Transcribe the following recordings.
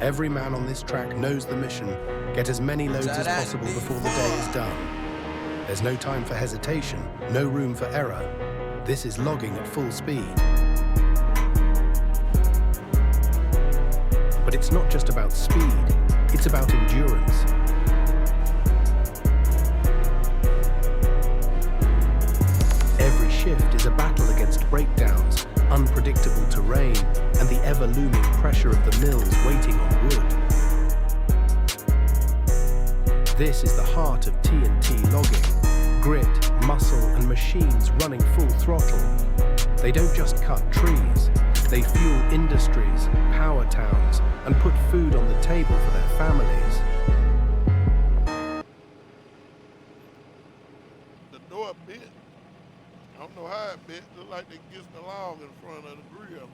Every man on this track knows the mission. Get as many loads as possible before the day is done. There's no time for hesitation, no room for error. This is logging at full speed. But it's not just about speed, it's about endurance. Every shift is a battle against breakdowns, unpredictable terrain, and the ever-looming pressure of the mills waiting on wood. This is the heart of T&T logging. Grit, muscle, and machines running full throttle. They don't just cut trees, they fuel industries, power towns, and put food on the table for their families. The door bit. I don't know how it bit. Look like they kissed the log in front of the grill.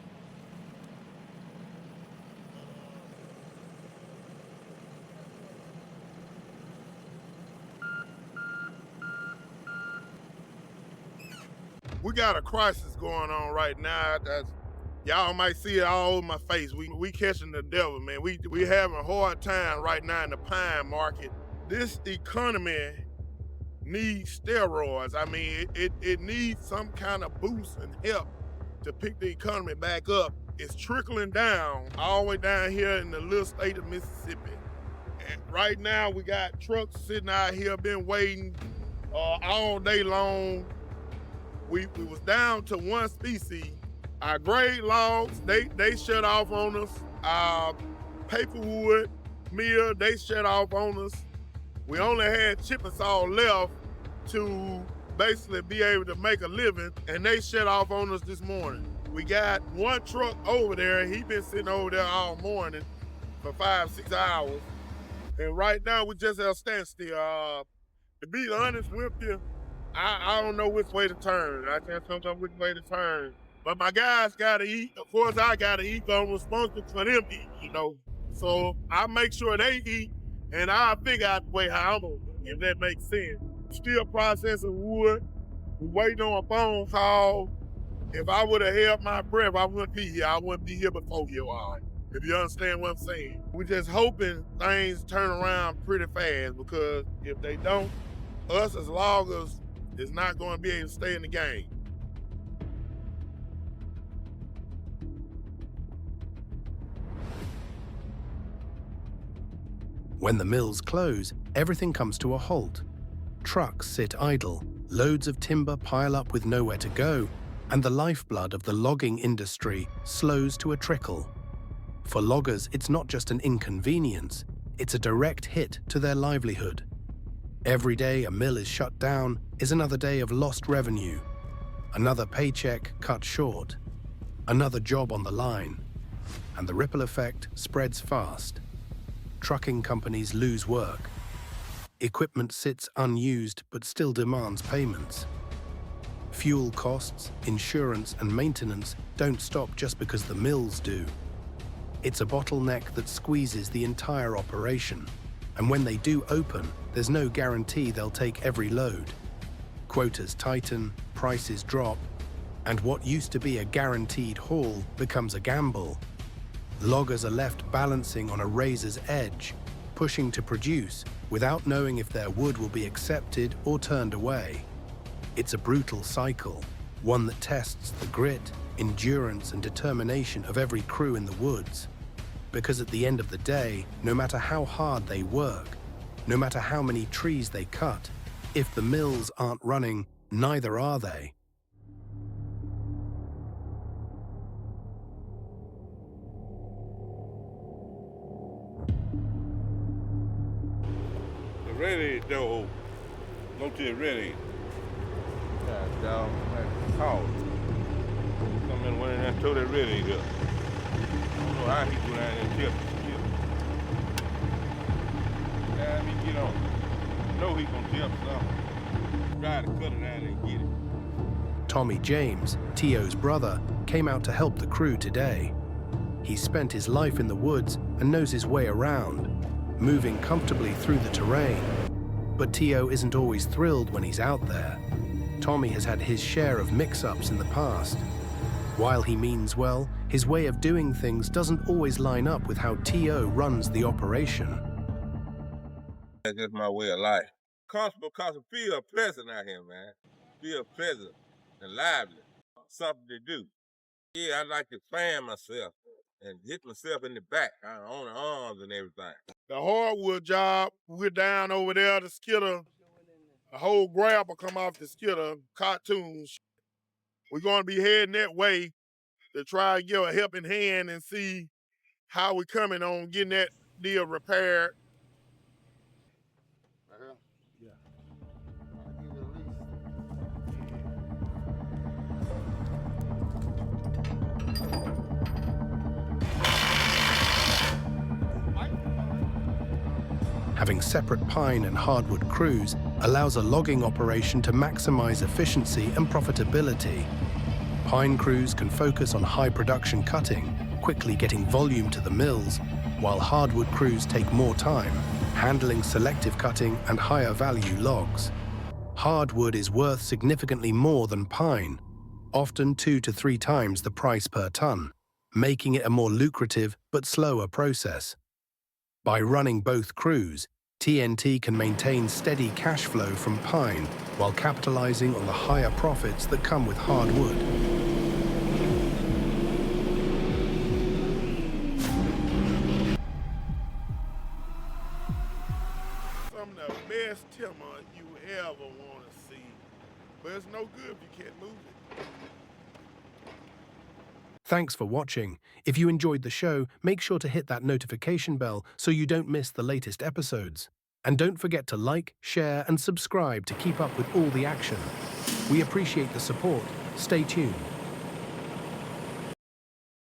We got a crisis going on right now. Y'all might see it all over my face. We catching the devil, man. We having a hard time right now in the pine market. This economy needs steroids. I mean, it needs some kind of boost and help to pick the economy back up. It's trickling down all the way down here in the little state of Mississippi. And right now we got trucks sitting out here, been waiting all day long. We was down to one species. Our grade logs, they shut off on us. Our paperwood mill, they shut off on us. We only had chip and saw left to basically be able to make a living, and they shut off on us this morning. We got one truck over there, he been sitting over there all morning for 5-6 hours. And right now we just at a standstill. To be honest with you, I don't know which way to turn. I can't sometimes which way to turn. But my guys gotta eat. Of course I gotta eat, but I'm responsible for them to eat, you know. So I make sure they eat, and I'll figure out the way how I'm gonna, if that makes sense. Still processing wood. We waiting on a phone call. If I would have held my breath, I wouldn't be here. I wouldn't be here before you all. If you understand what I'm saying. We just hoping things turn around pretty fast, because if they don't, us as loggers is not going to be able to stay in the game. When the mills close, everything comes to a halt. Trucks sit idle, loads of timber pile up with nowhere to go, and the lifeblood of the logging industry slows to a trickle. For loggers, it's not just an inconvenience, it's a direct hit to their livelihood. Every day a mill is shut down is another day of lost revenue, another paycheck cut short, another job on the line, and the ripple effect spreads fast. Trucking companies lose work. Equipment sits unused but still demands payments. Fuel costs, insurance, and maintenance don't stop just because the mills do. It's a bottleneck that squeezes the entire operation, and when they do open, there's no guarantee they'll take every load. Quotas tighten, prices drop, and what used to be a guaranteed haul becomes a gamble. Loggers are left balancing on a razor's edge, pushing to produce without knowing if their wood will be accepted or turned away. It's a brutal cycle, one that tests the grit, endurance, and determination of every crew in the woods. Because at the end of the day, no matter how hard they work, no matter how many trees they cut, if the mills aren't running, neither are they. The ready though, go to the ready. God dog, that's cold. Come in one and throw that ready up. I don't know how he go down there and tip. Yeah, I mean, get on. You know he gonna tip something. Try to cut it down and get it. Tommy James, T.O.'s brother, came out to help the crew today. He's spent his life in the woods and knows his way around, moving comfortably through the terrain. But T.O. isn't always thrilled when he's out there. Tommy has had his share of mix-ups in the past. While he means well, His way of doing things doesn't always line up with how T.O. runs the operation. That's just my way of life. Comfortable because it feels pleasant out here, man. Feel pleasant and lively. Something to do. Yeah, I like to fan myself and hit myself in the back on the arms and everything. The hardwood job, we're down over there, the skidder, a whole grab will come off the skidder, cartoons. We're going to be heading that way to try and give a helping hand and see how we're coming on getting that deal repaired. Having separate pine and hardwood crews allows a logging operation to maximize efficiency and profitability. Pine crews can focus on high production cutting, quickly getting volume to the mills, while hardwood crews take more time, handling selective cutting and higher value logs. Hardwood is worth significantly more than pine, often 2 to 3 times the price per ton, making it a more lucrative but slower process. By running both crews, TNT can maintain steady cash flow from pine while capitalizing on the higher profits that come with hardwood. Some of the best timber you ever want to see, but it's no good if you can't move it. Thanks for watching. If you enjoyed the show, make sure to hit that notification bell so you don't miss the latest episodes. And don't forget to like, share, and subscribe to keep up with all the action. We appreciate the support. Stay tuned.